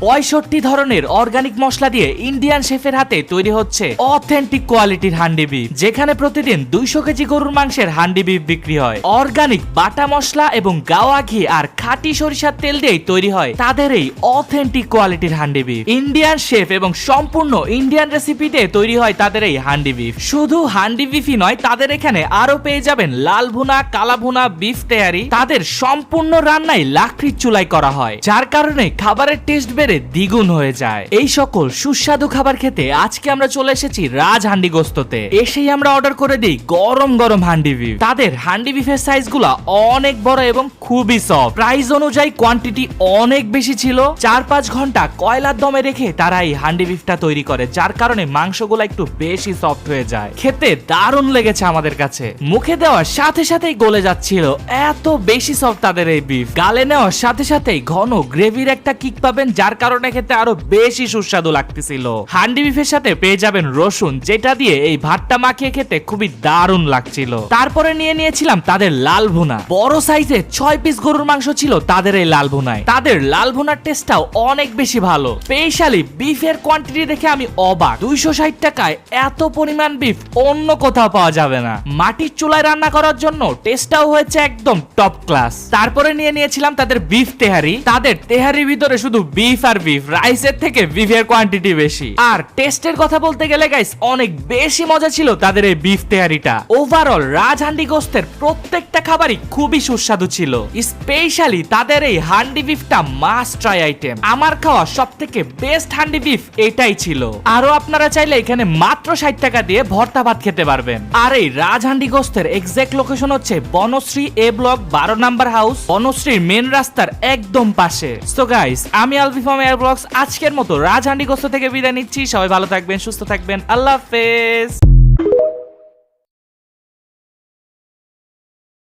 65 ধরনের অর্গানিক মশলা দিয়ে ইন্ডিয়ান শেফের হাতে তৈরি হচ্ছে অথেন্টিক কোয়ালিটির হান্ডি বিফ, যেখানে প্রতিদিন 200 কেজি গরুর মাংসের হান্ডি বিফ বিক্রি হয়। অর্গানিক বাটা মশলা এবং গাওয়া ঘি আর খাঁটি সরিষার তেল দিয়েই তৈরি হয় তাদের এই অথেন্টিক কোয়ালিটির হান্ডি বিফ। ইন্ডিয়ান শেফ এবং সম্পূর্ণ ইন্ডিয়ান রেসিপিতে তৈরি হয় তাদের এই হান্ডি বিফ। শুধু হান্ডি বিফই নয়, তাদের এখানে আরো পেয়ে যাবেন লাল ভুনা, কালা ভুনা, বিফ তেহারি। তাদের সম্পূর্ণ রান্নাই লাকড়ির চুলায় করা হয়, যার কারণে খাবারের টেস্ট দ্বিগুণ হয়ে যায়। এই সকল সুস্বাদু খাবার খেতে আজকে আমরা চলে এসেছি রাজ হান্ডি গোস্ততে। এসেই আমরা অর্ডার করে দিই গরম গরম হান্ডি বিফ। তাদের হান্ডি বিফের সাইজ গুলা অনেক বড় এবং খুবই সফট। প্রাইস অনুযায়ী কোয়ান্টিটি অনেক বেশি ছিল। 4-5 ঘন্টা কয়লার দমে রেখে তারা এই হান্ডি বিফটা তৈরি করে, যার কারণে মাংসগুলা একটু বেশি সফট হয়ে যায়। খেতে দারুণ লেগেছে আমাদের কাছে। মুখে দেওয়ার সাথে সাথেই গলে যাচ্ছিল, এত বেশি সফট তাদের এই বিফ। গালে নেওয়ার সাথে সাথেই ঘন গ্রেভির একটা কিক পাবেন, যার কারণে খেতে আরো বেশি সুস্বাদু লাগতেছিল। হান্ডি বিফের সাথে পেয়ে যাবেন রসুন, যেটা দিয়ে এই ভাতটা মাখিয়ে খেতে খুবই দারুণ লাগছিল। তারপরে নিয়েছিলাম তাদের লাল ভুনা। বড় সাইজে 6 পিস গরুর মাংস ছিল তাদের এই লাল ভুনায়। তাদের লাল ভুনার টেস্টটাও অনেক বেশি ভালো। স্পেশালি বিফের কোয়ান্টিটি দেখে আমি অবাক। 260 টাকায় এত পরিমাণ বিফ অন্য কোথাও পাওয়া যাবে না। মাটির চুলায় রান্না করার জন্য টেস্টটাও হয়েছে একদম টপ ক্লাস। তারপরে নিয়েছিলাম তাদের বিফ তেহারি। তাদের তেহারির ভিতরে শুধু বিফ আর বিফ, রাইসের থেকে বিফের কোয়ান্টিটি বেশি। আর টেস্টের কথা বলতে গেলে গাইস, অনেক বেশি মজা ছিল তাদের এই বিফ তেহারিটা। ওভারঅল রাজ হান্ডি গোস্তের প্রত্যেকটা খাবারই খুবই সুস্বাদু ছিল। স্পেশালি তাদের এই হান্ডি বিফটা মাস্ট ট্রাই আইটেম। আমার খাওয়া সবথেকে বেস্ট হান্ডি বিফ এটাই ছিল। আরো আপনারা চাইলে এখানে মাত্র 60 টাকা দিয়ে ভর্তা ভাত খেতে পারবেন। আর এই রাজ হান্ডি গোস্তের এক্সাক্ট লোকেশন হচ্ছে বনশ্রী এ ব্লক 12 নাম্বার হাউস, বনশ্রীর মেন রাস্তার একদম পাশে। সো গাইস, আমি আলফি ফ্রম এয়ার ব্লগস আজকের মতো রাজ হান্ডি গোস্ত থেকে বিদায় নিচ্ছি। সবাই ভালো থাকবেন, সুস্থ থাকবেন, আল্লাহ হাফেজ।